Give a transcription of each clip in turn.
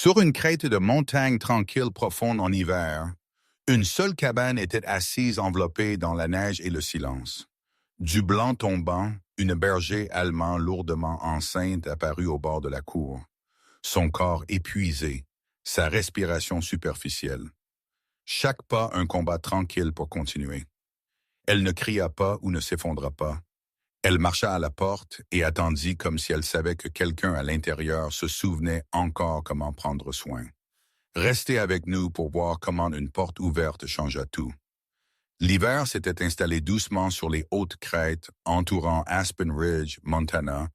Sur une crête de montagne tranquille profonde en hiver, une seule cabane était assise enveloppée dans la neige et le silence. Du blanc tombant, une berger allemand lourdement enceinte apparut au bord de la cour, son corps épuisé, sa respiration superficielle. Chaque pas un combat tranquille pour continuer. Elle ne cria pas ou ne s'effondra pas. Elle marcha à la porte et attendit comme si elle savait que quelqu'un à l'intérieur se souvenait encore comment prendre soin. Restez avec nous pour voir comment une porte ouverte changea tout. L'hiver s'était installé doucement sur les hautes crêtes entourant Aspen Ridge, Montana,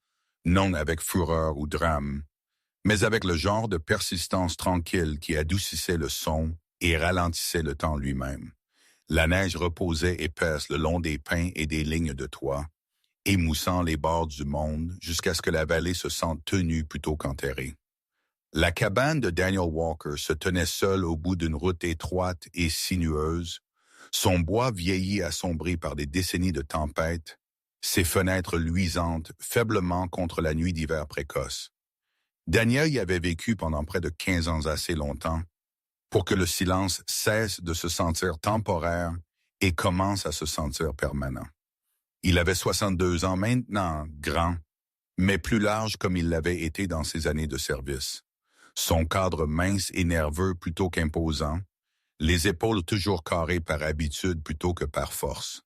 non avec fureur ou drame, mais avec le genre de persistance tranquille qui adoucissait le son et ralentissait le temps lui-même. La neige reposait épaisse le long des pins et des lignes de toit, émoussant les bords du monde jusqu'à ce que la vallée se sente tenue plutôt qu'enterrée. La cabane de Daniel Walker se tenait seule au bout d'une route étroite et sinueuse, son bois vieilli assombri par des décennies de tempêtes, ses fenêtres luisantes faiblement contre la nuit d'hiver précoce. Daniel y avait vécu pendant près de 15 ans assez longtemps pour que le silence cesse de se sentir temporaire et commence à se sentir permanent. Il avait 62 ans maintenant, grand, mais plus large comme il l'avait été dans ses années de service. Son cadre mince et nerveux plutôt qu'imposant, les épaules toujours carrées par habitude plutôt que par force.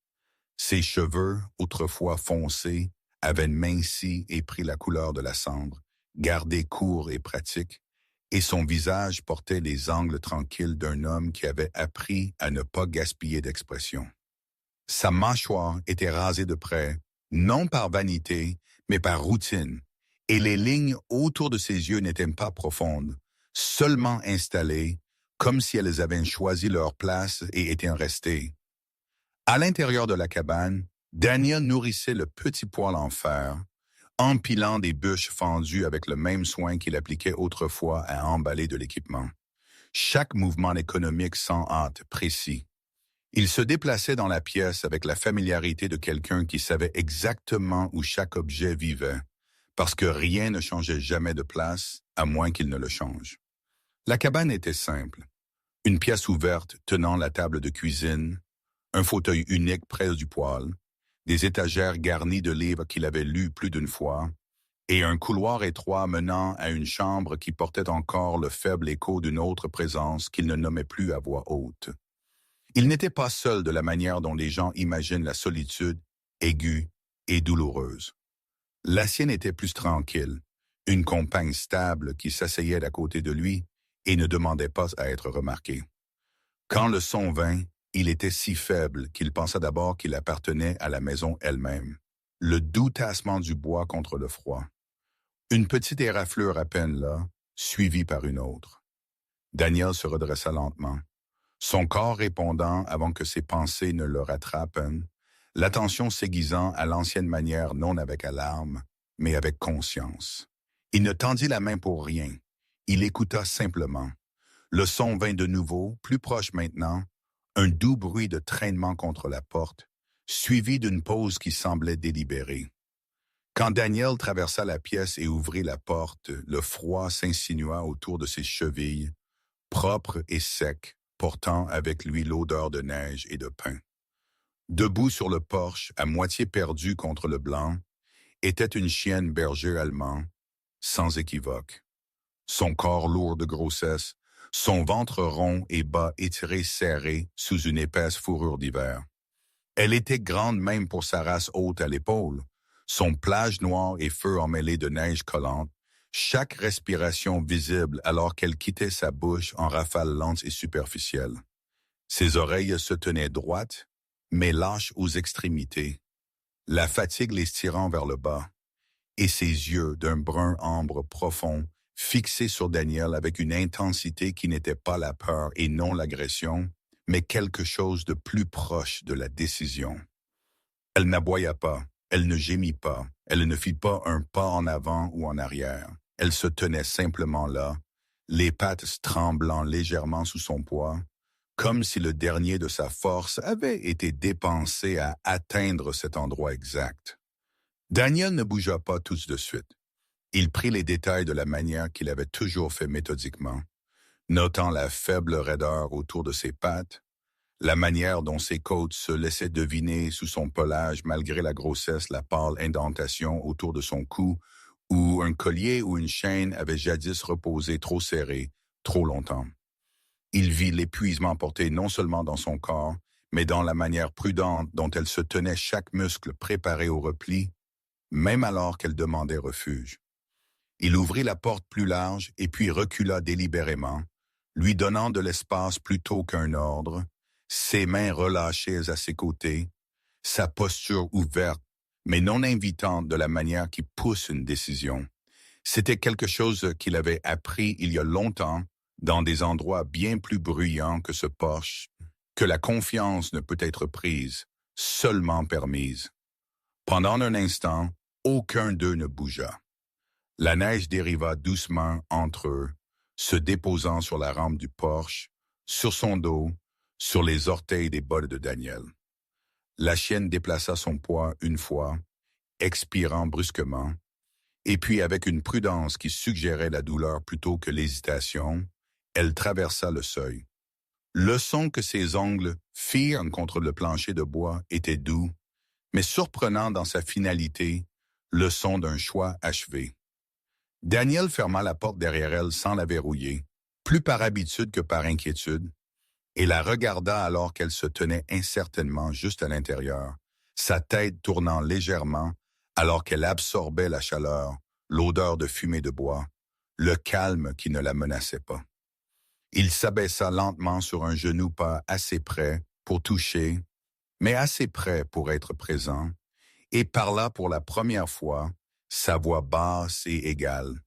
Ses cheveux, autrefois foncés, avaient minci et pris la couleur de la cendre, gardés courts et pratiques, et son visage portait les angles tranquilles d'un homme qui avait appris à ne pas gaspiller d'expression. Sa mâchoire était rasée de près, non par vanité, mais par routine, et les lignes autour de ses yeux n'étaient pas profondes, seulement installées, comme si elles avaient choisi leur place et étaient restées. À l'intérieur de la cabane, Daniel nourrissait le petit poêle en fer, empilant des bûches fendues avec le même soin qu'il appliquait autrefois à emballer de l'équipement. Chaque mouvement économique sans hâte, précis. Il se déplaçait dans la pièce avec la familiarité de quelqu'un qui savait exactement où chaque objet vivait, parce que rien ne changeait jamais de place, à moins qu'il ne le change. La cabane était simple. Une pièce ouverte tenant la table de cuisine, un fauteuil unique près du poêle, des étagères garnies de livres qu'il avait lus plus d'une fois, et un couloir étroit menant à une chambre qui portait encore le faible écho d'une autre présence qu'il ne nommait plus à voix haute. Il n'était pas seul de la manière dont les gens imaginent la solitude, aiguë et douloureuse. La sienne était plus tranquille, une compagne stable qui s'asseyait à côté de lui et ne demandait pas à être remarquée. Quand le son vint, il était si faible qu'il pensa d'abord qu'il appartenait à la maison elle-même. Le doux tassement du bois contre le froid. Une petite éraflure à peine là, suivie par une autre. Daniel se redressa lentement. Son corps répondant avant que ses pensées ne le rattrapent, l'attention s'aiguisant à l'ancienne manière non avec alarme, mais avec conscience. Il ne tendit la main pour rien. Il écouta simplement. Le son vint de nouveau, plus proche maintenant, un doux bruit de traînement contre la porte, suivi d'une pause qui semblait délibérée. Quand Daniel traversa la pièce et ouvrit la porte, le froid s'insinua autour de ses chevilles, propre et sec, portant avec lui l'odeur de neige et de pain. Debout sur le porche, à moitié perdu contre le blanc, était une chienne berger allemand, sans équivoque. Son corps lourd de grossesse, son ventre rond et bas étiré serré sous une épaisse fourrure d'hiver. Elle était grande même pour sa race haute à l'épaule, son plage noir et feu emmêlé de neige collante, chaque respiration visible alors qu'elle quittait sa bouche en rafales lentes et superficielles. Ses oreilles se tenaient droites, mais lâches aux extrémités, la fatigue les tirant vers le bas, et ses yeux d'un brun ambre profond, fixés sur Daniel avec une intensité qui n'était pas la peur et non l'agression, mais quelque chose de plus proche de la décision. Elle n'aboya pas, elle ne gémit pas, elle ne fit pas un pas en avant ou en arrière. Elle se tenait simplement là, les pattes tremblant légèrement sous son poids, comme si le dernier de sa force avait été dépensé à atteindre cet endroit exact. Daniel ne bougea pas tout de suite. Il prit les détails de la manière qu'il avait toujours fait méthodiquement, notant la faible raideur autour de ses pattes, la manière dont ses côtes se laissaient deviner sous son pelage malgré la grossesse, la pâle indentation autour de son cou, où un collier ou une chaîne avait jadis reposé trop serré, trop longtemps. Il vit l'épuisement porté non seulement dans son corps, mais dans la manière prudente dont elle se tenait chaque muscle préparé au repli, même alors qu'elle demandait refuge. Il ouvrit la porte plus large et puis recula délibérément, lui donnant de l'espace plutôt qu'un ordre, ses mains relâchées à ses côtés, sa posture ouverte, mais non invitante de la manière qui pousse une décision. C'était quelque chose qu'il avait appris il y a longtemps, dans des endroits bien plus bruyants que ce porche, que la confiance ne peut être prise, seulement permise. Pendant un instant, aucun d'eux ne bougea. La neige dériva doucement entre eux, se déposant sur la rampe du porche, sur son dos, sur les orteils des bottes de Daniel. La chienne déplaça son poids une fois, expirant brusquement, et puis avec une prudence qui suggérait la douleur plutôt que l'hésitation, elle traversa le seuil. Le son que ses ongles firent contre le plancher de bois était doux, mais surprenant dans sa finalité, le son d'un choix achevé. Daniel ferma la porte derrière elle sans la verrouiller, plus par habitude que par inquiétude, et la regarda alors qu'elle se tenait incertainement juste à l'intérieur, sa tête tournant légèrement alors qu'elle absorbait la chaleur, l'odeur de fumée de bois, le calme qui ne la menaçait pas. Il s'abaissa lentement sur un genou pas assez près pour toucher, mais assez près pour être présent, et parla pour la première fois, sa voix basse et égale,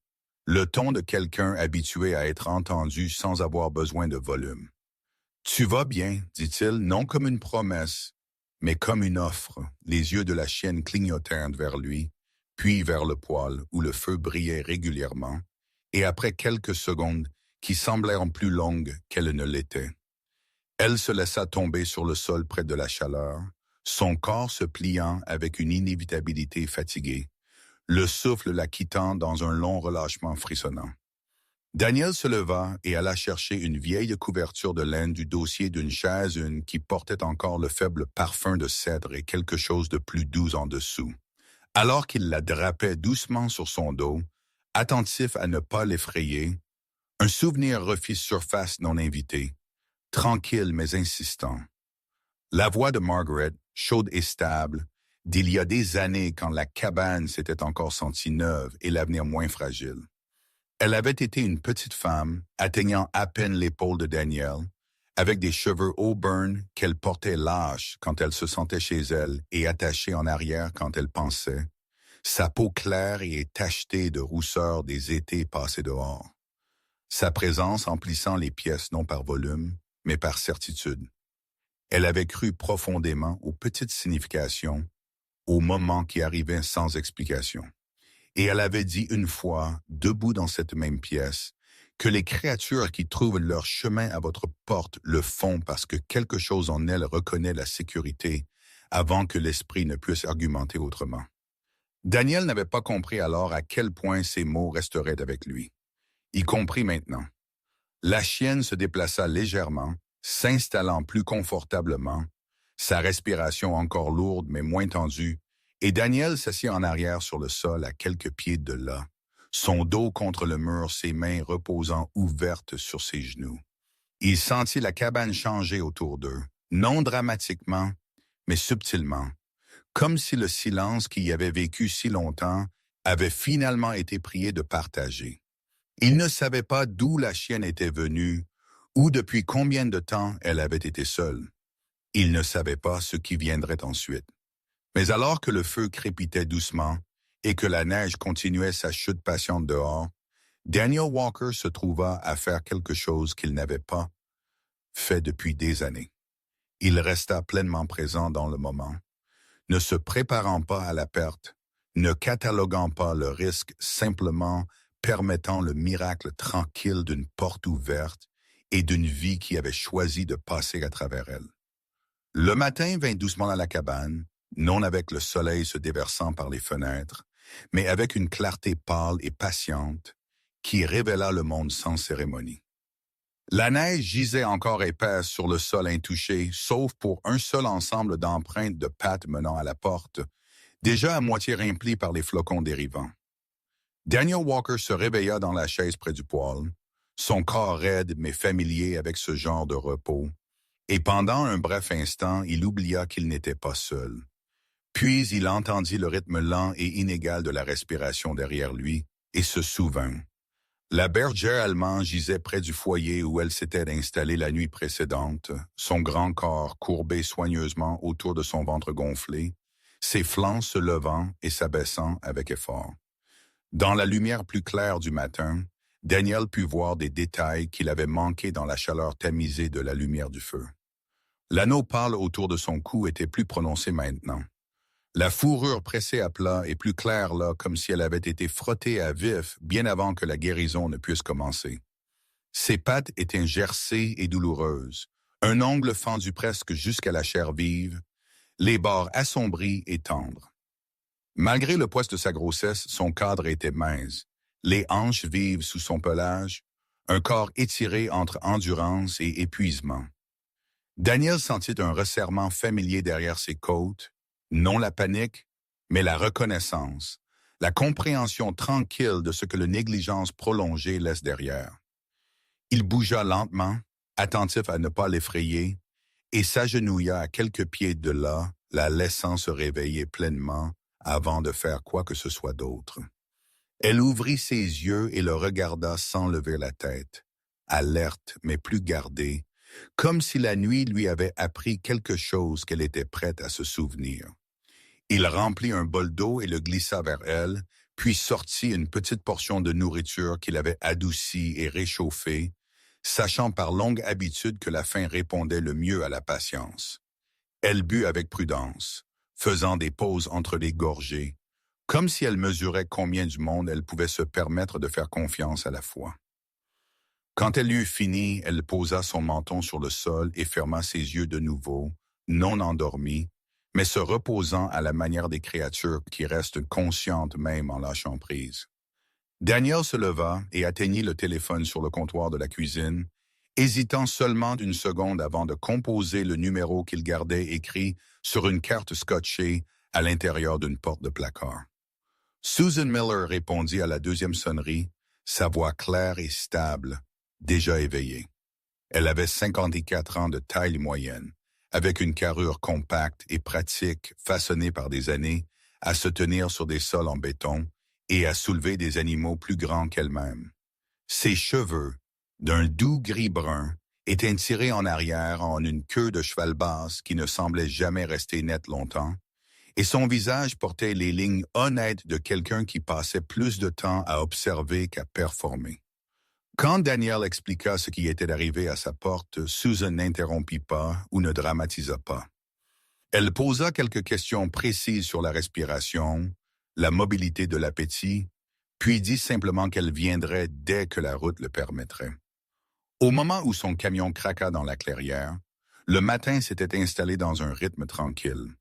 le ton de quelqu'un habitué à être entendu sans avoir besoin de volume. « Tu vas bien, dit-il, non comme une promesse, mais comme une offre. » Les yeux de la chienne clignotèrent vers lui, puis vers le poêle où le feu brillait régulièrement, et après quelques secondes qui semblèrent plus longues qu'elles ne l'étaient. Elle se laissa tomber sur le sol près de la chaleur, son corps se pliant avec une inévitabilité fatiguée, le souffle la quittant dans un long relâchement frissonnant. Daniel se leva et alla chercher une vieille couverture de laine du dossier d'une chaise, une qui portait encore le faible parfum de cèdre et quelque chose de plus doux en dessous. Alors qu'il la drapait doucement sur son dos, attentif à ne pas l'effrayer, un souvenir refit surface non invité, tranquille mais insistant. La voix de Margaret, chaude et stable, d'il y a des années quand la cabane s'était encore sentie neuve et l'avenir moins fragile. Elle avait été une petite femme, atteignant à peine l'épaule de Daniel, avec des cheveux auburn qu'elle portait lâches quand elle se sentait chez elle et attachés en arrière quand elle pensait, sa peau claire et tachetée de rousseur des étés passés dehors. Sa présence emplissant les pièces non par volume, mais par certitude. Elle avait cru profondément aux petites significations, aux moments qui arrivaient sans explication. Et elle avait dit une fois, debout dans cette même pièce, que les créatures qui trouvent leur chemin à votre porte le font parce que quelque chose en elles reconnaît la sécurité avant que l'esprit ne puisse argumenter autrement. Daniel n'avait pas compris alors à quel point ces mots resteraient avec lui. Il comprit maintenant. La chienne se déplaça légèrement, s'installant plus confortablement, sa respiration encore lourde mais moins tendue, et Daniel s'assit en arrière sur le sol à quelques pieds de là, son dos contre le mur, ses mains reposant ouvertes sur ses genoux. Il sentit la cabane changer autour d'eux, non dramatiquement, mais subtilement, comme si le silence qui y avait vécu si longtemps avait finalement été prié de partager. Il ne savait pas d'où la chienne était venue, ou depuis combien de temps elle avait été seule. Il ne savait pas ce qui viendrait ensuite. Mais alors que le feu crépitait doucement et que la neige continuait sa chute patiente dehors, Daniel Walker se trouva à faire quelque chose qu'il n'avait pas fait depuis des années. Il resta pleinement présent dans le moment, ne se préparant pas à la perte, ne cataloguant pas le risque, simplement permettant le miracle tranquille d'une porte ouverte et d'une vie qui avait choisi de passer à travers elle. Le matin vint doucement à la cabane, non avec le soleil se déversant par les fenêtres, mais avec une clarté pâle et patiente qui révéla le monde sans cérémonie. La neige gisait encore épaisse sur le sol intouché, sauf pour un seul ensemble d'empreintes de pattes menant à la porte, déjà à moitié rempli par les flocons dérivants. Daniel Walker se réveilla dans la chaise près du poêle, son corps raide mais familier avec ce genre de repos, et pendant un bref instant, il oublia qu'il n'était pas seul. Puis il entendit le rythme lent et inégal de la respiration derrière lui, et se souvint. La bergère allemande gisait près du foyer où elle s'était installée la nuit précédente, son grand corps courbé soigneusement autour de son ventre gonflé, ses flancs se levant et s'abaissant avec effort. Dans la lumière plus claire du matin, Daniel put voir des détails qu'il avait manqués dans la chaleur tamisée de la lumière du feu. L'anneau pâle autour de son cou était plus prononcé maintenant. La fourrure pressée à plat et plus claire là, comme si elle avait été frottée à vif bien avant que la guérison ne puisse commencer. Ses pattes étaient gercées et douloureuses, un ongle fendu presque jusqu'à la chair vive, les bords assombris et tendres. Malgré le poids de sa grossesse, son cadre était mince, les hanches vives sous son pelage, un corps étiré entre endurance et épuisement. Daniel sentit un resserrement familier derrière ses côtes, non la panique, mais la reconnaissance, la compréhension tranquille de ce que la négligence prolongée laisse derrière. Il bougea lentement, attentif à ne pas l'effrayer, et s'agenouilla à quelques pieds de là, la laissant se réveiller pleinement avant de faire quoi que ce soit d'autre. Elle ouvrit ses yeux et le regarda sans lever la tête, alerte mais plus gardée, comme si la nuit lui avait appris quelque chose qu'elle était prête à se souvenir. Il remplit un bol d'eau et le glissa vers elle, puis sortit une petite portion de nourriture qu'il avait adoucie et réchauffée, sachant par longue habitude que la faim répondait le mieux à la patience. Elle but avec prudence, faisant des pauses entre les gorgées, comme si elle mesurait combien du monde elle pouvait se permettre de faire confiance à la fois. Quand elle eut fini, elle posa son menton sur le sol et ferma ses yeux de nouveau, non endormis, mais se reposant à la manière des créatures qui restent conscientes même en lâchant prise. Daniel se leva et atteignit le téléphone sur le comptoir de la cuisine, hésitant seulement d'une seconde avant de composer le numéro qu'il gardait écrit sur une carte scotchée à l'intérieur d'une porte de placard. Susan Miller répondit à la deuxième sonnerie, sa voix claire et stable, déjà éveillée. Elle avait 54 ans de taille moyenne, avec une carrure compacte et pratique façonnée par des années à se tenir sur des sols en béton et à soulever des animaux plus grands qu'elle-même. Ses cheveux, d'un doux gris-brun, étaient tirés en arrière en une queue de cheval basse qui ne semblait jamais rester nette longtemps, et son visage portait les lignes honnêtes de quelqu'un qui passait plus de temps à observer qu'à performer. Quand Daniel expliqua ce qui était arrivé à sa porte, Susan n'interrompit pas ou ne dramatisa pas. Elle posa quelques questions précises sur la respiration, la mobilité de l'appétit, puis dit simplement qu'elle viendrait dès que la route le permettrait. Au moment où son camion craqua dans la clairière, le matin s'était installé dans un rythme tranquille.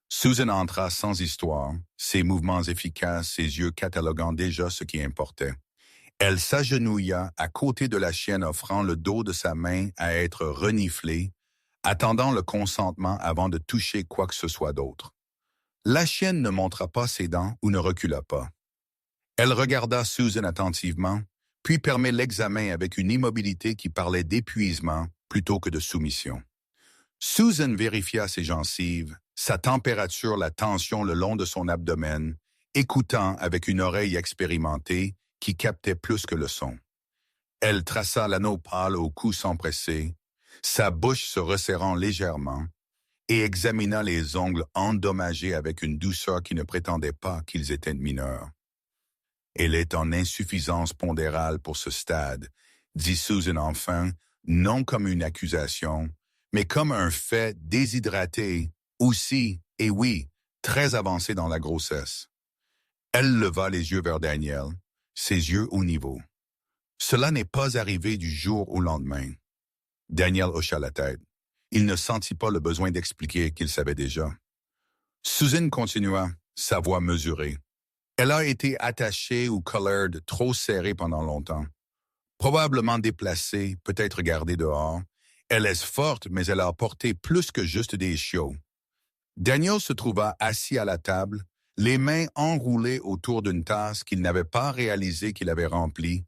Susan entra sans histoire, ses mouvements efficaces, ses yeux cataloguant déjà ce qui importait. Elle s'agenouilla à côté de la chienne offrant le dos de sa main à être reniflée, attendant le consentement avant de toucher quoi que ce soit d'autre. La chienne ne montra pas ses dents ou ne recula pas. Elle regarda Susan attentivement, puis permit l'examen avec une immobilité qui parlait d'épuisement plutôt que de soumission. Susan vérifia ses gencives, sa température, la tension le long de son abdomen, écoutant avec une oreille expérimentée qui captait plus que le son. Elle traça l'anneau pâle au cou sans presser, sa bouche se resserrant légèrement, et examina les ongles endommagés avec une douceur qui ne prétendait pas qu'ils étaient mineurs. « Elle est en insuffisance pondérale pour ce stade », dit Susan enfin, non comme une accusation, mais comme un fait déshydraté, aussi, et oui, très avancé dans la grossesse. Elle leva les yeux vers Daniel, ses yeux au niveau. Cela n'est pas arrivé du jour au lendemain. Daniel hocha la tête. Il ne sentit pas le besoin d'expliquer qu'il savait déjà. Susan continua, sa voix mesurée. Elle a été attachée ou collared trop serrée pendant longtemps. Probablement déplacée, peut-être gardée dehors. Elle est forte, mais elle a apporté plus que juste des chiots. Daniel se trouva assis à la table, les mains enroulées autour d'une tasse qu'il n'avait pas réalisé qu'il avait remplie,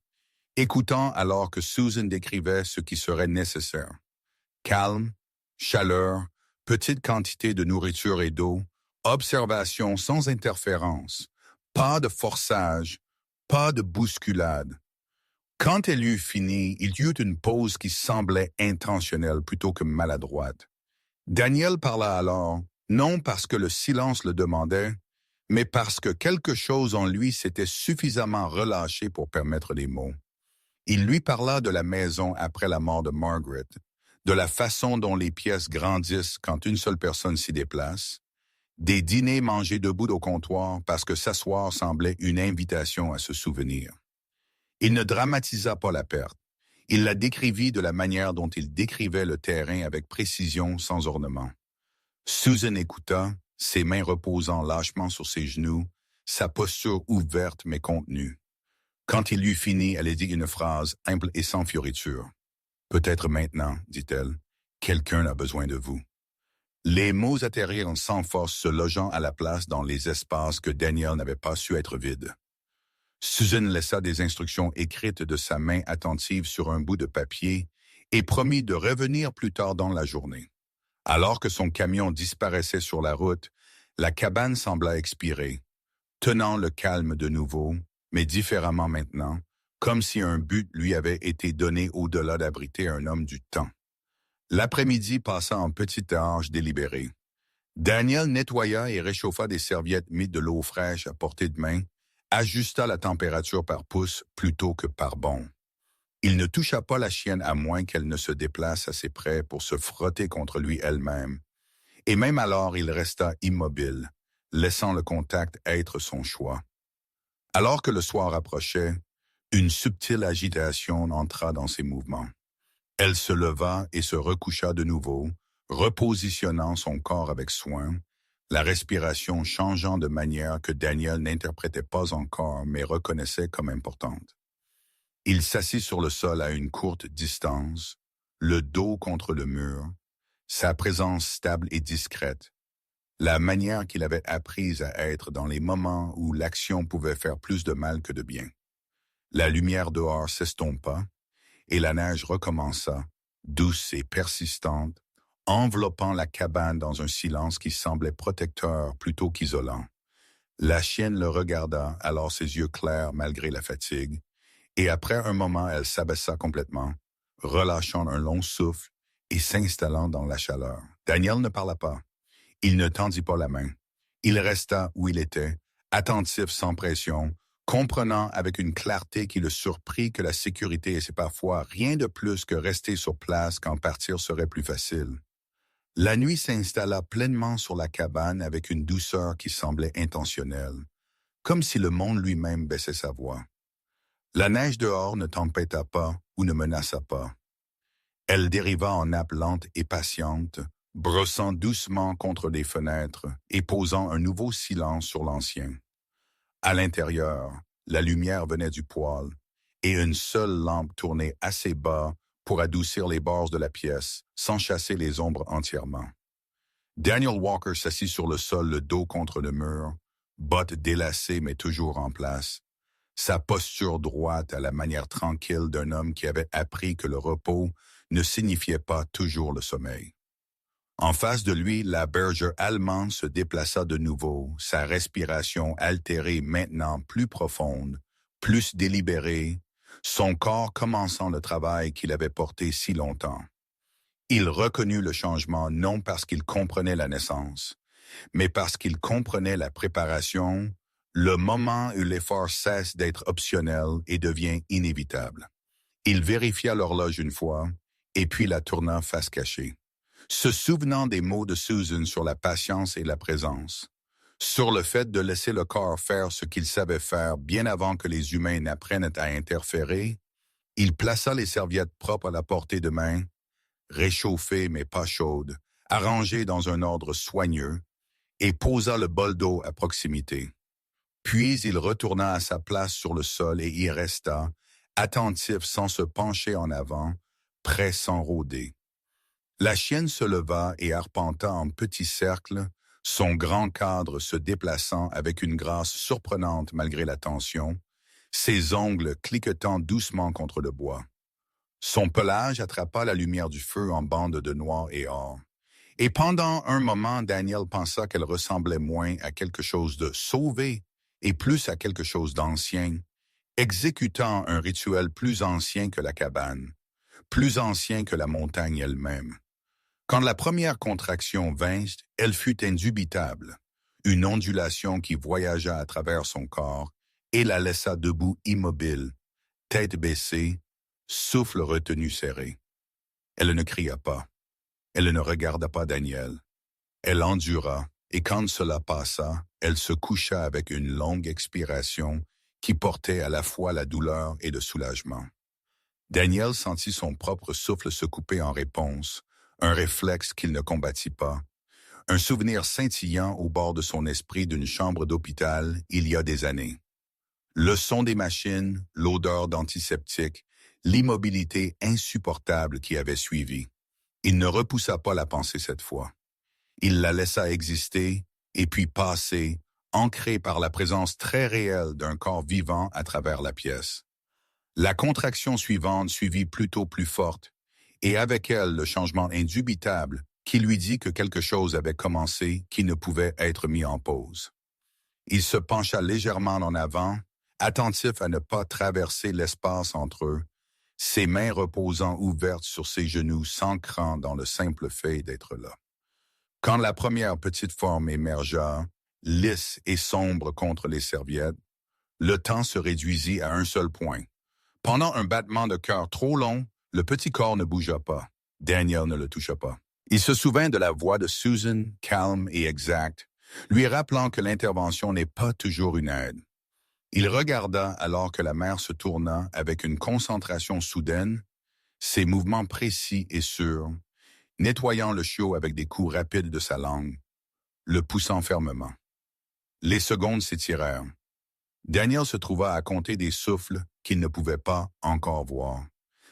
écoutant alors que Susan décrivait ce qui serait nécessaire. Calme, chaleur, petite quantité de nourriture et d'eau, observation sans interférence, pas de forçage, pas de bousculade. Quand elle eut fini, il y eut une pause qui semblait intentionnelle plutôt que maladroite. Daniel parla alors, non parce que le silence le demandait, mais parce que quelque chose en lui s'était suffisamment relâché pour permettre les mots. Il lui parla de la maison après la mort de Margaret, de la façon dont les pièces grandissent quand une seule personne s'y déplace, des dîners mangés debout au comptoir parce que s'asseoir semblait une invitation à se souvenir. Il ne dramatisa pas la perte. Il la décrivit de la manière dont il décrivait le terrain avec précision sans ornement. Susan écouta, ses mains reposant lâchement sur ses genoux, sa posture ouverte mais contenue. Quand il eut fini, elle dit une phrase humble et sans fioriture. « Peut-être maintenant, dit-elle, quelqu'un a besoin de vous. » Les mots atterrirent sans force, se logeant à la place dans les espaces que Daniel n'avait pas su être vides. Susan laissa des instructions écrites de sa main attentive sur un bout de papier et promit de revenir plus tard dans la journée. Alors que son camion disparaissait sur la route, la cabane sembla expirer, tenant le calme de nouveau, mais différemment maintenant, comme si un but lui avait été donné au-delà d'abriter un homme du temps. L'après-midi passa en petit tâche délibérée. Daniel nettoya et réchauffa des serviettes mises de l'eau fraîche à portée de main, ajusta la température par pouce plutôt que par bond. Il ne toucha pas la chienne à moins qu'elle ne se déplace assez près pour se frotter contre lui elle-même, et même alors il resta immobile, laissant le contact être son choix. Alors que le soir approchait, une subtile agitation entra dans ses mouvements. Elle se leva et se recoucha de nouveau, repositionnant son corps avec soin, la respiration changeant de manière que Daniel n'interprétait pas encore mais reconnaissait comme importante. Il s'assit sur le sol à une courte distance, le dos contre le mur, sa présence stable et discrète, la manière qu'il avait apprise à être dans les moments où l'action pouvait faire plus de mal que de bien. La lumière dehors s'estompa, et la neige recommença, douce et persistante, enveloppant la cabane dans un silence qui semblait protecteur plutôt qu'isolant. La chienne le regarda, alors ses yeux clairs malgré la fatigue, et après un moment elle s'abaissa complètement, relâchant un long souffle et s'installant dans la chaleur. Daniel ne parla pas. Il ne tendit pas la main. Il resta où il était, attentif sans pression, comprenant avec une clarté qui le surprit que la sécurité c'est parfois rien de plus que rester sur place quand partir serait plus facile. La nuit s'installa pleinement sur la cabane avec une douceur qui semblait intentionnelle, comme si le monde lui-même baissait sa voix. La neige dehors ne tempêta pas ou ne menaça pas. Elle dériva en nappe lente et patiente, brossant doucement contre les fenêtres et posant un nouveau silence sur l'ancien. À l'intérieur, la lumière venait du poêle, et une seule lampe tournait assez bas pour adoucir les bords de la pièce, sans chasser les ombres entièrement. Daniel Walker s'assit sur le sol, le dos contre le mur, bottes délacées mais toujours en place, sa posture droite à la manière tranquille d'un homme qui avait appris que le repos ne signifiait pas toujours le sommeil. En face de lui, la bergère allemande se déplaça de nouveau, sa respiration altérée maintenant plus profonde, plus délibérée, son corps commençant le travail qu'il avait porté si longtemps. Il reconnut le changement non parce qu'il comprenait la naissance, mais parce qu'il comprenait la préparation, le moment où l'effort cesse d'être optionnel et devient inévitable. Il vérifia l'horloge une fois, et puis la tourna face cachée, se souvenant des mots de Susan sur la patience et la présence, sur le fait de laisser le corps faire ce qu'il savait faire bien avant que les humains n'apprennent à interférer. Il plaça les serviettes propres à la portée de main, réchauffées mais pas chaudes, arrangées dans un ordre soigneux, et posa le bol d'eau à proximité. Puis il retourna à sa place sur le sol et y resta, attentif sans se pencher en avant, prêt sans rôder. La chienne se leva et arpenta en petit cercle, son grand cadre se déplaçant avec une grâce surprenante malgré la tension, ses ongles cliquetant doucement contre le bois. Son pelage attrapa la lumière du feu en bandes de noir et or. Et pendant un moment, Daniel pensa qu'elle ressemblait moins à quelque chose de sauvé et plus à quelque chose d'ancien, exécutant un rituel plus ancien que la cabane, plus ancien que la montagne elle-même. Quand la première contraction vint, elle fut indubitable, une ondulation qui voyagea à travers son corps et la laissa debout immobile, tête baissée, souffle retenu serré. Elle ne cria pas. Elle ne regarda pas Daniel. Elle endura, et quand cela passa, elle se coucha avec une longue expiration qui portait à la fois la douleur et le soulagement. Daniel sentit son propre souffle se couper en réponse, un réflexe qu'il ne combattit pas, un souvenir scintillant au bord de son esprit d'une chambre d'hôpital il y a des années. Le son des machines, l'odeur d'antiseptique, l'immobilité insupportable qui avait suivi. Il ne repoussa pas la pensée cette fois. Il la laissa exister et puis passer, ancrée par la présence très réelle d'un corps vivant à travers la pièce. La contraction suivante suivit plutôt plus forte, et avec elle le changement indubitable qui lui dit que quelque chose avait commencé qui ne pouvait être mis en pause. Il se pencha légèrement en avant, attentif à ne pas traverser l'espace entre eux, ses mains reposant ouvertes sur ses genoux, s'ancrant dans le simple fait d'être là. Quand la première petite forme émergea, lisse et sombre contre les serviettes, le temps se réduisit à un seul point. Pendant un battement de cœur trop long, le petit corps ne bougea pas. Daniel ne le toucha pas. Il se souvint de la voix de Susan, calme et exacte, lui rappelant que l'intervention n'est pas toujours une aide. Il regarda alors que la mère se tourna avec une concentration soudaine, ses mouvements précis et sûrs, nettoyant le chiot avec des coups rapides de sa langue, le poussant fermement. Les secondes s'étirèrent. Daniel se trouva à compter des souffles qu'il ne pouvait pas encore voir,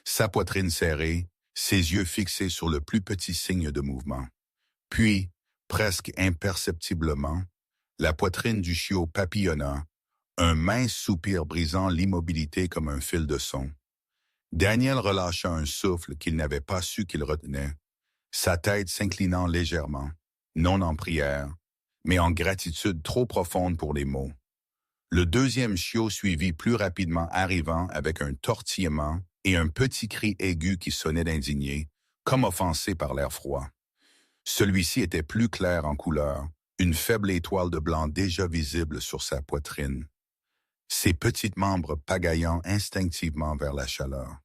sa poitrine serrée, ses yeux fixés sur le plus petit signe de mouvement. Puis, presque imperceptiblement, la poitrine du chiot papillonna, un mince soupir brisant l'immobilité comme un fil de son. Daniel relâcha un souffle qu'il n'avait pas su qu'il retenait, sa tête s'inclinant légèrement, non en prière, mais en gratitude trop profonde pour les mots. Le deuxième chiot suivit plus rapidement arrivant avec un tortillement et un petit cri aigu qui sonnait d'indigné, comme offensé par l'air froid. Celui-ci était plus clair en couleur, une faible étoile de blanc déjà visible sur sa poitrine. Ses petites membres pagaillant instinctivement vers la chaleur.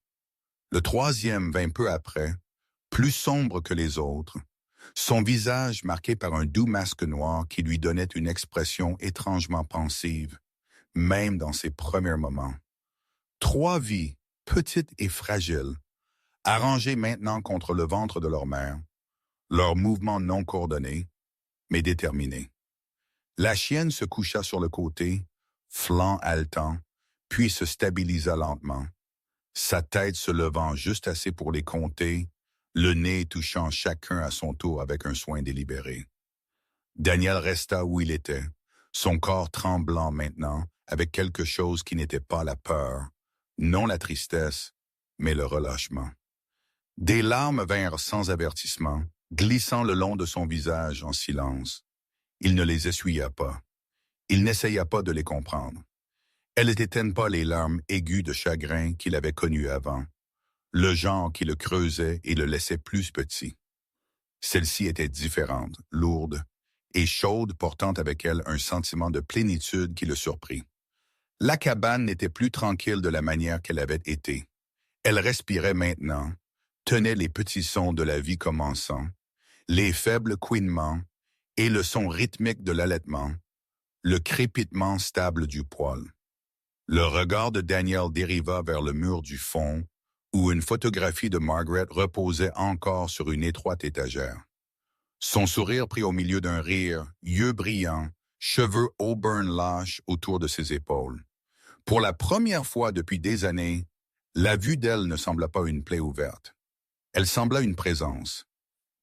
Le troisième vint peu après, plus sombre que les autres, son visage marqué par un doux masque noir qui lui donnait une expression étrangement pensive, même dans ses premiers moments. 3 vies, petites et fragiles, arrangées maintenant contre le ventre de leur mère, leurs mouvements non coordonnés, mais déterminés. La chienne se coucha sur le côté, flanc haletant, puis se stabilisa lentement, sa tête se levant juste assez pour les compter, le nez touchant chacun à son tour avec un soin délibéré. Daniel resta où il était, son corps tremblant maintenant, avec quelque chose qui n'était pas la peur, non la tristesse, mais le relâchement. Des larmes vinrent sans avertissement, glissant le long de son visage en silence. Il ne les essuya pas. Il n'essaya pas de les comprendre. Elles n'étaient pas les larmes aiguës de chagrin qu'il avait connues avant, le genre qui le creusait et le laissait plus petit. Celle-ci était différente, lourde et chaude, portant avec elle un sentiment de plénitude qui le surprit. La cabane n'était plus tranquille de la manière qu'elle avait été. Elle respirait maintenant, tenait les petits sons de la vie commençant, les faibles couinements et le son rythmique de l'allaitement, le crépitement stable du poil. Le regard de Daniel dériva vers le mur du fond, où une photographie de Margaret reposait encore sur une étroite étagère. Son sourire prit au milieu d'un rire, yeux brillants, cheveux auburn lâches autour de ses épaules. Pour la première fois depuis des années, la vue d'elle ne sembla pas une plaie ouverte. Elle sembla une présence.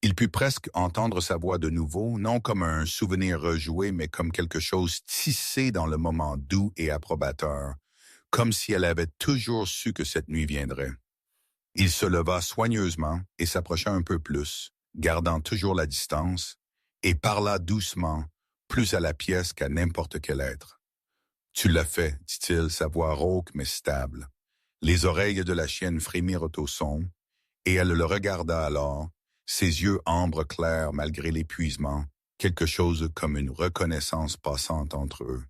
Il put presque entendre sa voix de nouveau, non comme un souvenir rejoué, mais comme quelque chose tissé dans le moment doux et approbateur, comme si elle avait toujours su que cette nuit viendrait. Il se leva soigneusement et s'approcha un peu plus, gardant toujours la distance, et parla doucement, plus à la pièce qu'à n'importe quel être. « Tu l'as fait, dit-il, sa voix rauque mais stable. Les oreilles de la chienne frémirent au son, et elle le regarda alors, ses yeux ambre clairs malgré l'épuisement, quelque chose comme une reconnaissance passante entre eux.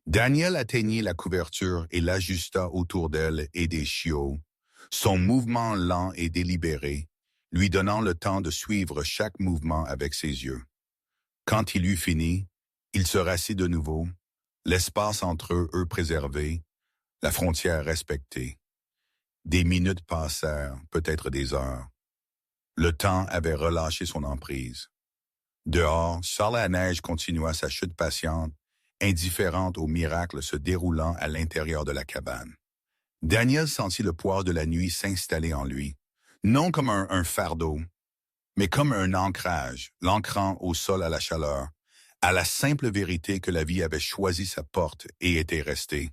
Daniel atteignit la couverture et l'ajusta autour d'elle et des chiots, son mouvement lent et délibéré, lui donnant le temps de suivre chaque mouvement avec ses yeux. Quand il eut fini, il se rassit de nouveau, l'espace entre eux préservé, la frontière respectée. Des minutes passèrent, peut-être des heures. Le temps avait relâché son emprise. Dehors, sur la neige continua sa chute patiente, indifférente au miracle se déroulant à l'intérieur de la cabane. Daniel sentit le poids de la nuit s'installer en lui, non comme un fardeau, mais comme un ancrage, l'ancrant au sol à la chaleur, à la simple vérité que la vie avait choisi sa porte et était restée.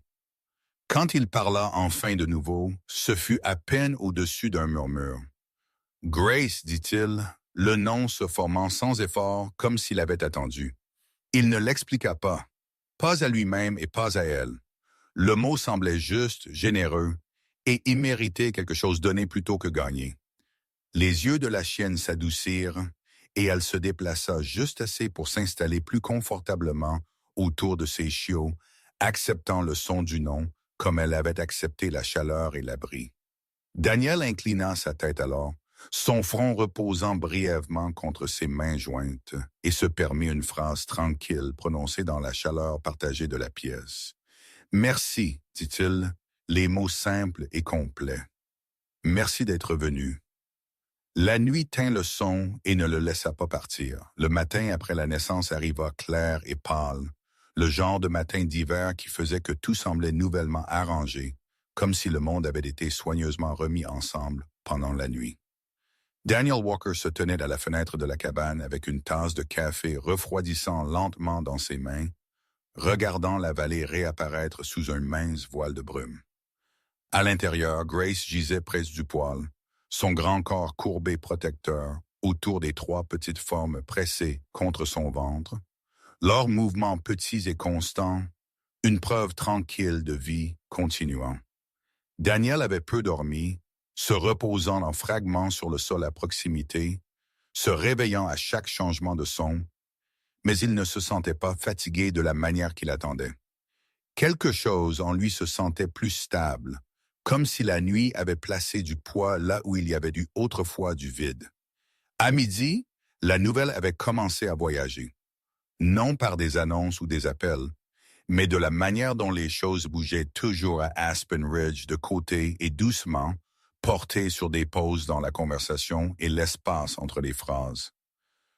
Quand il parla enfin de nouveau, ce fut à peine au-dessus d'un murmure. « Grace, dit-il, le nom se formant sans effort comme s'il avait attendu. Il ne l'expliqua pas à lui-même et pas à elle. Le mot semblait juste, généreux, et il méritait quelque chose donné plutôt que gagné. Les yeux de la chienne s'adoucirent, et elle se déplaça juste assez pour s'installer plus confortablement autour de ses chiots, acceptant le son du nom comme elle avait accepté la chaleur et l'abri. Daniel inclina sa tête alors, son front reposant brièvement contre ses mains jointes, et se permit une phrase tranquille prononcée dans la chaleur partagée de la pièce. « Merci, dit-il, les mots simples et complets. Merci d'être venu. » La nuit tint le son et ne le laissa pas partir. Le matin après la naissance arriva clair et pâle, le genre de matin d'hiver qui faisait que tout semblait nouvellement arrangé, comme si le monde avait été soigneusement remis ensemble pendant la nuit. Daniel Walker se tenait à la fenêtre de la cabane avec une tasse de café refroidissant lentement dans ses mains, regardant la vallée réapparaître sous un mince voile de brume. À l'intérieur, Grace gisait près du poêle, son grand corps courbé protecteur, autour des trois petites formes pressées contre son ventre, leurs mouvements petits et constants, une preuve tranquille de vie continuant. Daniel avait peu dormi, se reposant en fragments sur le sol à proximité, se réveillant à chaque changement de son, mais il ne se sentait pas fatigué de la manière qu'il attendait. Quelque chose en lui se sentait plus stable, comme si la nuit avait placé du poids là où il y avait eu autrefois du vide. À midi, la nouvelle avait commencé à voyager, non par des annonces ou des appels, mais de la manière dont les choses bougeaient toujours à Aspen Ridge de côté et doucement, portées sur des pauses dans la conversation et l'espace entre les phrases.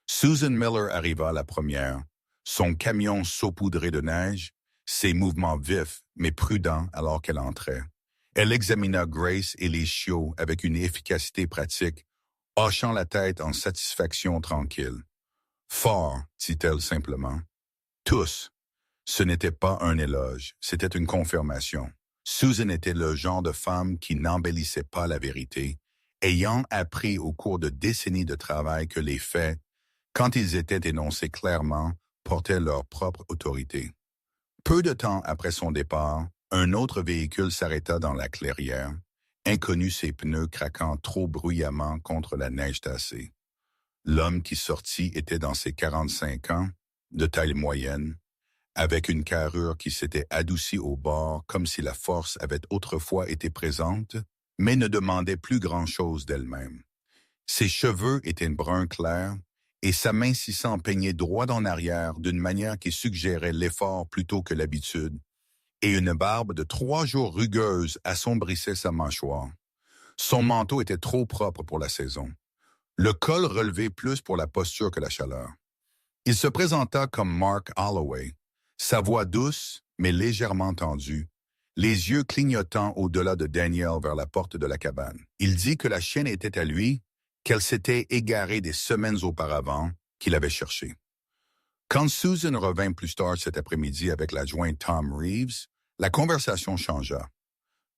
Susan Miller arriva la première, son camion saupoudré de neige, ses mouvements vifs mais prudents alors qu'elle entrait. Elle examina Grace et les chiots avec une efficacité pratique, hochant la tête en satisfaction tranquille. « Fort, dit-elle simplement. « Tous. » Ce n'était pas un éloge, c'était une confirmation. Susan était le genre de femme qui n'embellissait pas la vérité, ayant appris au cours de décennies de travail que les faits, quand ils étaient énoncés clairement, portaient leur propre autorité. Peu de temps après son départ, un autre véhicule s'arrêta dans la clairière, inconnu ses pneus craquant trop bruyamment contre la neige tassée. L'homme qui sortit était dans ses 45 ans, de taille moyenne, avec une carrure qui s'était adoucie au bord comme si la force avait autrefois été présente, mais ne demandait plus grand-chose d'elle-même. Ses cheveux étaient brun clair, et s'amincissant peignait droit en arrière d'une manière qui suggérait l'effort plutôt que l'habitude, et une barbe de 3 jours rugueuse assombrissait sa mâchoire. Son manteau était trop propre pour la saison. Le col relevait plus pour la posture que la chaleur. Il se présenta comme Mark Holloway, Sa voix douce, mais légèrement tendue, les yeux clignotant au-delà de Daniel vers la porte de la cabane. Il dit que la chienne était à lui, qu'elle s'était égarée des semaines auparavant, qu'il avait cherchée. Quand Susan revint plus tard cet après-midi avec l'adjoint Tom Reeves, la conversation changea.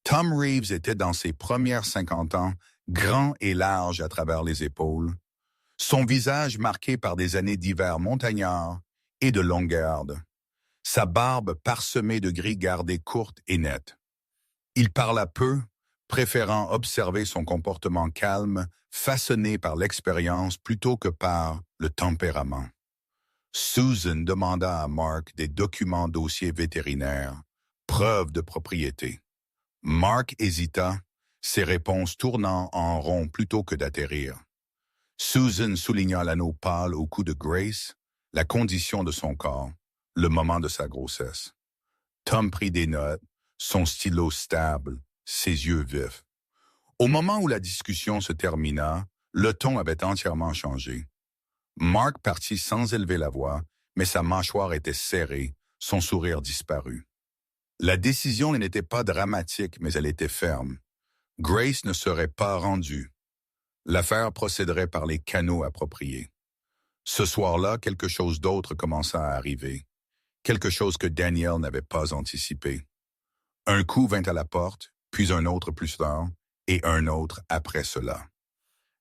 Tom Reeves était dans ses premières 50 ans, grand et large à travers les épaules, son visage marqué par des années d'hiver montagnards et de longue garde, sa barbe parsemée de gris gardés courtes et nettes. Il parla peu, préférant observer son comportement calme, façonné par l'expérience plutôt que par le tempérament. Susan demanda à Mark des documents dossiers vétérinaires, preuves de propriété. Mark hésita, ses réponses tournant en rond plutôt que d'atterrir. Susan souligna l'anneau pâle au cou de Grace, la condition de son corps, le moment de sa grossesse. Tom prit des notes, son stylo stable, ses yeux vifs. Au moment où la discussion se termina, le ton avait entièrement changé. Mark partit sans élever la voix, mais sa mâchoire était serrée, son sourire disparut. La décision n'était pas dramatique, mais elle était ferme. Grace ne serait pas rendue. L'affaire procéderait par les canaux appropriés. Ce soir-là, quelque chose d'autre commença à arriver. Quelque chose que Daniel n'avait pas anticipé. Un coup vint à la porte, puis un autre plus tard, et un autre après cela.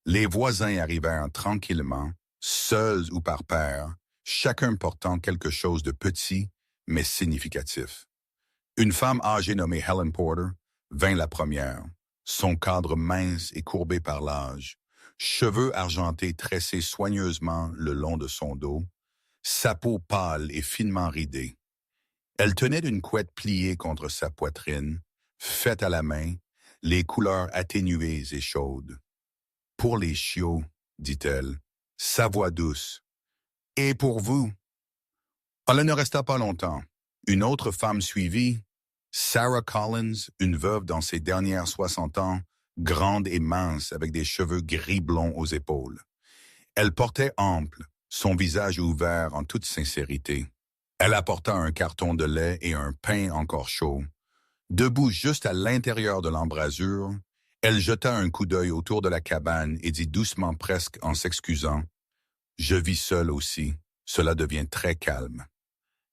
Les voisins arrivèrent tranquillement, seuls ou par paires, chacun portant quelque chose de petit, mais significatif. Une femme âgée nommée Helen Porter vint la première, son cadre mince et courbé par l'âge, cheveux argentés tressés soigneusement le long de son dos, sa peau pâle et finement ridée. Elle tenait d'une couette pliée contre sa poitrine, faite à la main, les couleurs atténuées et chaudes. « Pour les chiots, dit-elle, sa voix douce. Et pour vous? » Elle ne resta pas longtemps. Une autre femme suivit, Sarah Collins, une veuve dans ses dernières 60 ans, grande et mince avec des cheveux gris blonds aux épaules. Elle portait ample, son visage ouvert en toute sincérité. Elle apporta un carton de lait et un pain encore chaud. Debout juste à l'intérieur de l'embrasure, elle jeta un coup d'œil autour de la cabane et dit doucement presque en s'excusant, « Je vis seule aussi, cela devient très calme. »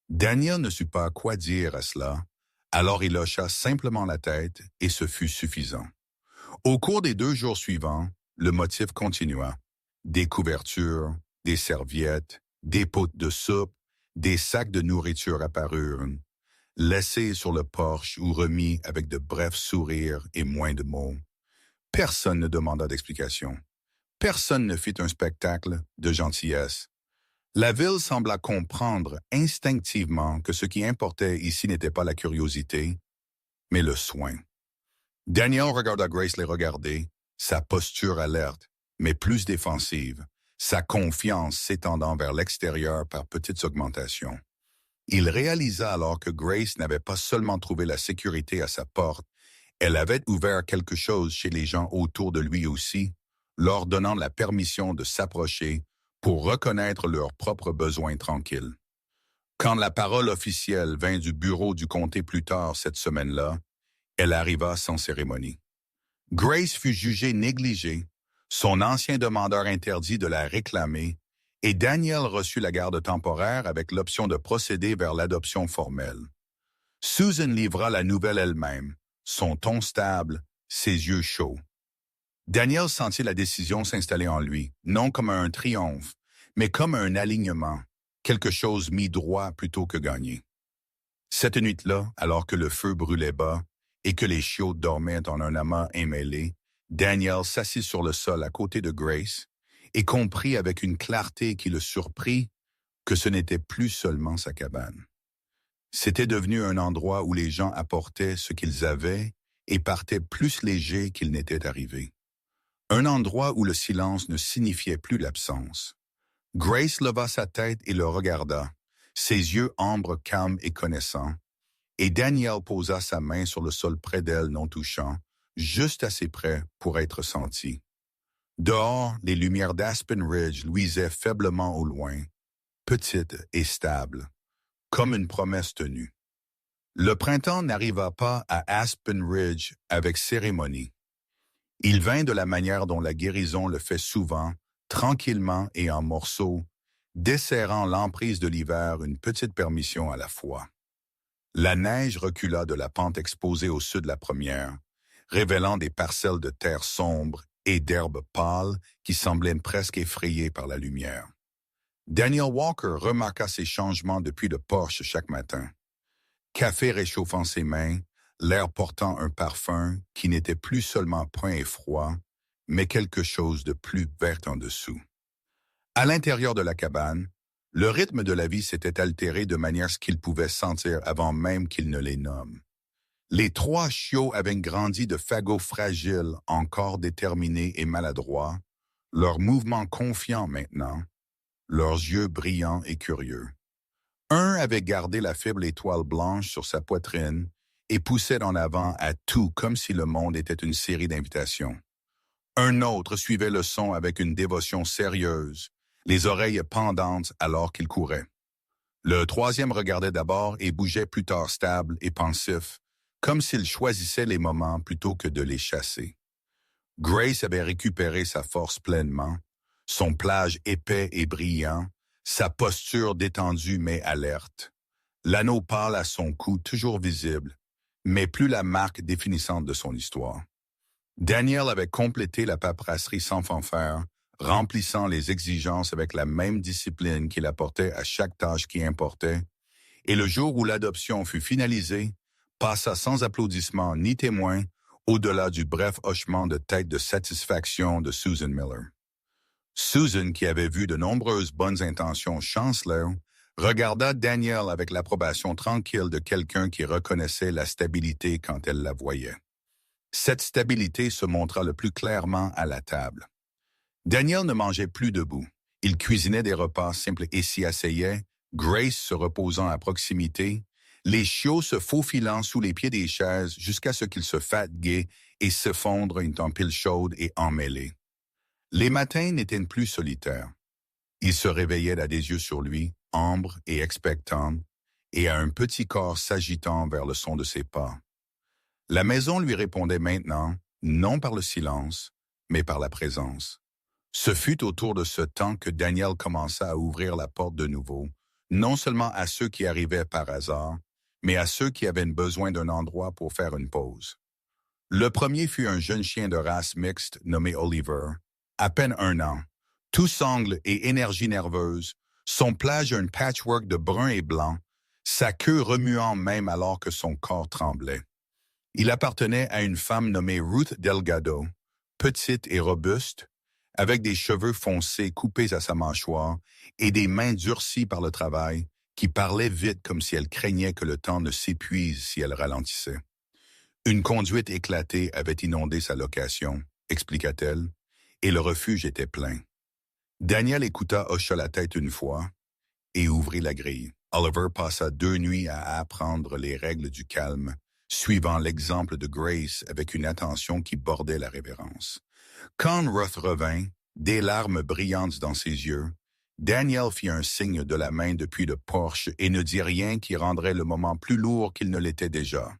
Daniel ne sut pas quoi dire à cela, alors il hocha simplement la tête et ce fut suffisant. Au cours des 2 jours suivants, le motif continua. Des couvertures, des serviettes, des pots de soupe, des sacs de nourriture apparurent, laissés sur le porche ou remis avec de brefs sourires et moins de mots. Personne ne demanda d'explication. Personne ne fit un spectacle de gentillesse. La ville sembla comprendre instinctivement que ce qui importait ici n'était pas la curiosité, mais le soin. Daniel regarda Grace les regarder, sa posture alerte, mais plus défensive, sa confiance s'étendant vers l'extérieur par petites augmentations. Il réalisa alors que Grace n'avait pas seulement trouvé la sécurité à sa porte, elle avait ouvert quelque chose chez les gens autour de lui aussi, leur donnant la permission de s'approcher pour reconnaître leurs propres besoins tranquilles. Quand la parole officielle vint du bureau du comté plus tard cette semaine-là, elle arriva sans cérémonie. Grace fut jugée négligée, son ancien demandeur interdit de la réclamer, et Daniel reçut la garde temporaire avec l'option de procéder vers l'adoption formelle. Susan livra la nouvelle elle-même, son ton stable, ses yeux chauds. Daniel sentit la décision s'installer en lui, non comme un triomphe, mais comme un alignement, quelque chose mis droit plutôt que gagné. Cette nuit-là, alors que le feu brûlait bas et que les chiots dormaient en un amas emmêlé, Daniel s'assit sur le sol à côté de Grace et comprit avec une clarté qui le surprit que ce n'était plus seulement sa cabane. C'était devenu un endroit où les gens apportaient ce qu'ils avaient et partaient plus légers qu'ils n'étaient arrivés. Un endroit où le silence ne signifiait plus l'absence. Grace leva sa tête et le regarda, ses yeux ambre calmes et connaissants, et Daniel posa sa main sur le sol près d'elle non touchant, juste assez près pour être senti. Dehors, les lumières d'Aspen Ridge luisaient faiblement au loin, petites et stables. comme une promesse tenue. Le printemps n'arriva pas à Aspen Ridge avec cérémonie. Il vint de la manière dont la guérison le fait souvent, tranquillement et en morceaux, desserrant l'emprise de l'hiver une petite permission à la fois. La neige recula de la pente exposée au sud de la première, révélant des parcelles de terre sombre et d'herbes pâles qui semblaient presque effrayées par la lumière. Daniel Walker remarqua ces changements depuis le porche chaque matin. Café réchauffant ses mains, l'air portant un parfum qui n'était plus seulement brun et froid, mais quelque chose de plus vert en dessous. À l'intérieur de la cabane, le rythme de la vie s'était altéré de manière à ce qu'il pouvait sentir avant même qu'il ne les nomme. Les trois chiots avaient grandi de fagots fragiles, encore déterminés et maladroits, leurs mouvements confiants maintenant, leurs yeux brillants et curieux. Un avait gardé la faible étoile blanche sur sa poitrine et poussait en avant à tout comme si le monde était une série d'invitations. Un autre suivait le son avec une dévotion sérieuse, les oreilles pendantes alors qu'il courait. Le troisième regardait d'abord et bougeait plus tard stable et pensif, comme s'il choisissait les moments plutôt que de les chasser. Grace avait récupéré sa force pleinement, son plage épais et brillant, sa posture détendue mais alerte, l'anneau pâle à son cou toujours visible, mais plus la marque définissante de son histoire. Daniel avait complété la paperasserie sans fanfare, remplissant les exigences avec la même discipline qu'il apportait à chaque tâche qui importait, et le jour où l'adoption fut finalisée, passa sans applaudissements ni témoins, au-delà du bref hochement de tête de satisfaction de Susan Miller. Susan, qui avait vu de nombreuses bonnes intentions chancelées, regarda Daniel avec l'approbation tranquille de quelqu'un qui reconnaissait la stabilité quand elle la voyait. Cette stabilité se montra le plus clairement à la table. Daniel ne mangeait plus debout. Il cuisinait des repas simples et s'y asseyait, Grace se reposant à proximité, les chiots se faufilant sous les pieds des chaises jusqu'à ce qu'ils se fatiguaient et s'effondrent en pile chaude et emmêlée. Les matins n'étaient plus solitaires. Il se réveillait à des yeux sur lui, ambres et expectants, et à un petit corps s'agitant vers le son de ses pas. La maison lui répondait maintenant, non par le silence, mais par la présence. Ce fut autour de ce temps que Daniel commença à ouvrir la porte de nouveau, non seulement à ceux qui arrivaient par hasard, mais à ceux qui avaient besoin d'un endroit pour faire une pause. Le premier fut un jeune chien de race mixte nommé Oliver, à peine 1 an, tout sangle et énergie nerveuse, son plage un patchwork de brun et blanc, sa queue remuant même alors que son corps tremblait. Il appartenait à une femme nommée Ruth Delgado, petite et robuste, avec des cheveux foncés coupés à sa mâchoire et des mains durcies par le travail, qui parlait vite comme si elle craignait que le temps ne s'épuise si elle ralentissait. Une conduite éclatée avait inondé sa location, expliqua-t-elle, et le refuge était plein. Daniel écouta, hocha la tête une fois et ouvrit la grille. Oliver passa 2 nuits à apprendre les règles du calme, suivant l'exemple de Grace avec une attention qui bordait la révérence. Quand Ruth revint, des larmes brillantes dans ses yeux, Daniel fit un signe de la main depuis le porche et ne dit rien qui rendrait le moment plus lourd qu'il ne l'était déjà.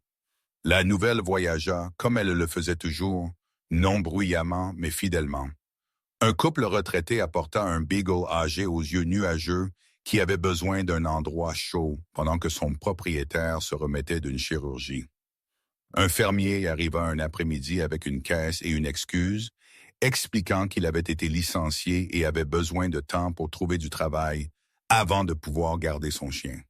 La nouvelle voyagea, comme elle le faisait toujours, non bruyamment mais fidèlement. Un couple retraité apporta un beagle âgé aux yeux nuageux qui avait besoin d'un endroit chaud pendant que son propriétaire se remettait d'une chirurgie. Un fermier arriva un après-midi avec une caisse et une excuse, expliquant qu'il avait été licencié et avait besoin de temps pour trouver du travail avant de pouvoir garder son chien.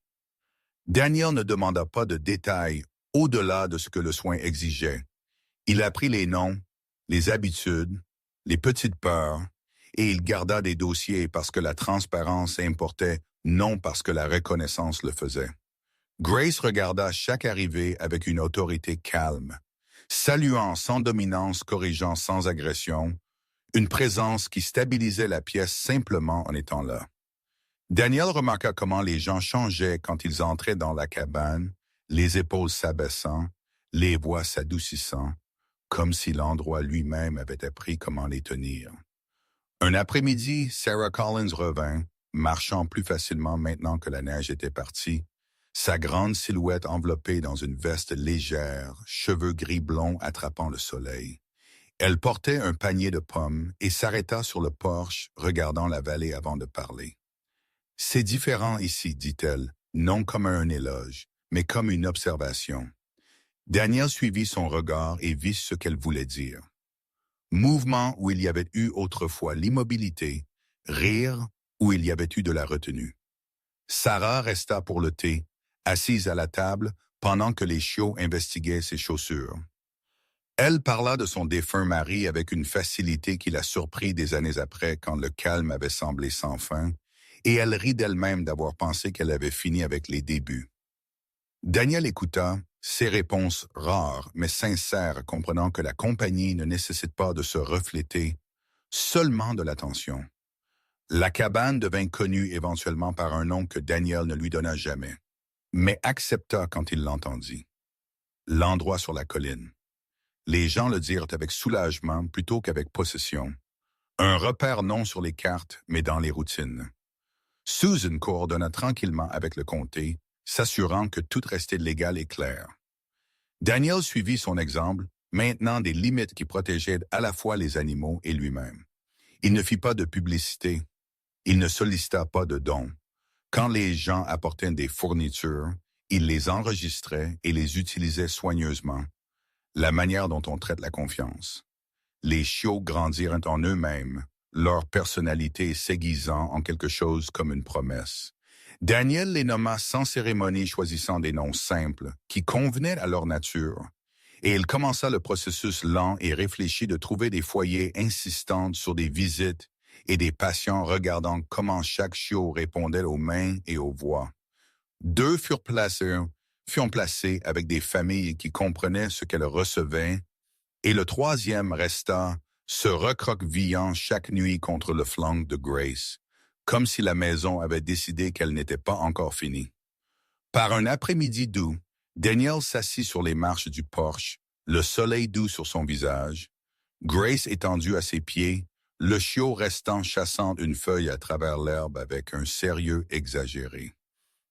Daniel ne demanda pas de détails au-delà de ce que le soin exigeait. Il apprit les noms, les habitudes, les petites peurs, et il garda des dossiers parce que la transparence importait, non parce que la reconnaissance le faisait. Grace regarda chaque arrivée avec une autorité calme, saluant sans dominance, corrigeant sans agression, une présence qui stabilisait la pièce simplement en étant là. Daniel remarqua comment les gens changeaient quand ils entraient dans la cabane, les épaules s'abaissant, les voix s'adoucissant, comme si l'endroit lui-même avait appris comment les tenir. Un après-midi, Sarah Collins revint, marchant plus facilement maintenant que la neige était partie, sa grande silhouette enveloppée dans une veste légère, cheveux gris blonds attrapant le soleil. Elle portait un panier de pommes et s'arrêta sur le porche, regardant la vallée avant de parler. « C'est différent ici, dit-elle, non comme un éloge, mais comme une observation. » Daniel suivit son regard et vit ce qu'elle voulait dire. Mouvement où il y avait eu autrefois l'immobilité, rire où il y avait eu de la retenue. Sarah resta pour le thé, assise à la table, pendant que les chiots investiguaient ses chaussures. Elle parla de son défunt mari avec une facilité qui la surprit des années après quand le calme avait semblé sans fin, et elle rit d'elle-même d'avoir pensé qu'elle avait fini avec les débuts. Daniel écouta, ses réponses rares mais sincères, comprenant que la compagnie ne nécessite pas de se refléter, seulement de l'attention. La cabane devint connue éventuellement par un nom que Daniel ne lui donna jamais, mais accepta quand il l'entendit. L'endroit sur la colline. Les gens le dirent avec soulagement plutôt qu'avec possession. Un repère non sur les cartes, mais dans les routines. Susan coordonna tranquillement avec le comté, s'assurant que tout restait légal et clair. Daniel suivit son exemple, maintenant des limites qui protégeaient à la fois les animaux et lui-même. Il ne fit pas de publicité. Il ne sollicita pas de dons. Quand les gens apportaient des fournitures, il les enregistrait et les utilisait soigneusement. La manière dont on traite la confiance. Les chiots grandirent en eux-mêmes, leur personnalité s'aiguisant en quelque chose comme une promesse. Daniel les nomma sans cérémonie, choisissant des noms simples qui convenaient à leur nature. Et il commença le processus lent et réfléchi de trouver des foyers insistants sur des visites et des patients regardant comment chaque chiot répondait aux mains et aux voix. 2 furent placés avec des familles qui comprenaient ce qu'elles recevaient, et le 3e resta, se recroquevillant chaque nuit contre le flanc de Grace, comme si la maison avait décidé qu'elle n'était pas encore finie. Par un après-midi doux, Daniel s'assit sur les marches du porche, le soleil doux sur son visage, Grace étendue à ses pieds, le chiot restant chassant une feuille à travers l'herbe avec un sérieux exagéré.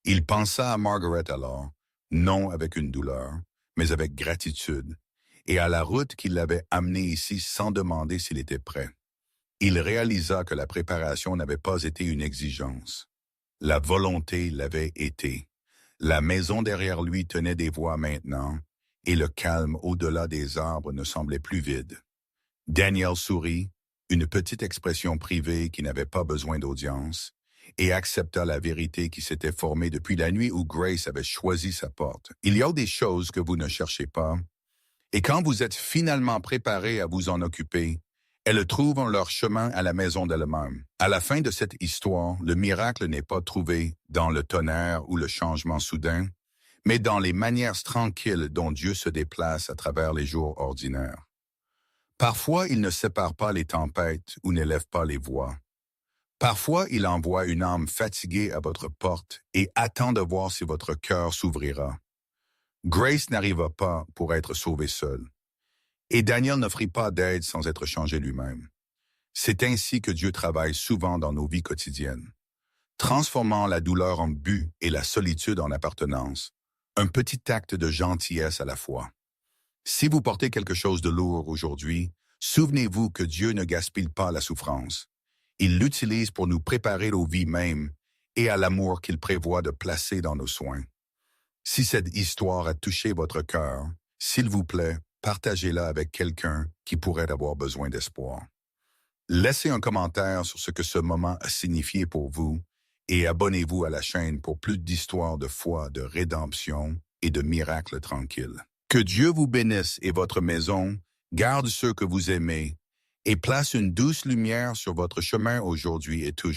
Il pensa à Margaret alors, non avec une douleur, mais avec gratitude, et à la route qui l'avait amené ici sans demander s'il était prêt. Il réalisa que la préparation n'avait pas été une exigence. La volonté l'avait été. La maison derrière lui tenait des voix maintenant, et le calme au-delà des arbres ne semblait plus vide. Daniel sourit, une petite expression privée qui n'avait pas besoin d'audience, et accepta la vérité qui s'était formée depuis la nuit où Grace avait choisi sa porte. Il y a des choses que vous ne cherchez pas, et quand vous êtes finalement préparé à vous en occuper, elles trouvent leur chemin à la maison d'elles-mêmes. À la fin de cette histoire, le miracle n'est pas trouvé dans le tonnerre ou le changement soudain, mais dans les manières tranquilles dont Dieu se déplace à travers les jours ordinaires. Parfois, il ne sépare pas les tempêtes ou n'élève pas les voix. Parfois, il envoie une âme fatiguée à votre porte et attend de voir si votre cœur s'ouvrira. Grace n'arriva pas pour être sauvée seule. Et Daniel n'offrit pas d'aide sans être changé lui-même. C'est ainsi que Dieu travaille souvent dans nos vies quotidiennes, transformant la douleur en but et la solitude en appartenance, un petit acte de gentillesse à la fois. Si vous portez quelque chose de lourd aujourd'hui, souvenez-vous que Dieu ne gaspille pas la souffrance. Il l'utilise pour nous préparer aux vies mêmes et à l'amour qu'il prévoit de placer dans nos soins. Si cette histoire a touché votre cœur, s'il vous plaît, partagez-la avec quelqu'un qui pourrait avoir besoin d'espoir. Laissez un commentaire sur ce que ce moment a signifié pour vous et abonnez-vous à la chaîne pour plus d'histoires de foi, de rédemption et de miracles tranquilles. Que Dieu vous bénisse et votre maison, garde ceux que vous aimez et place une douce lumière sur votre chemin aujourd'hui et toujours.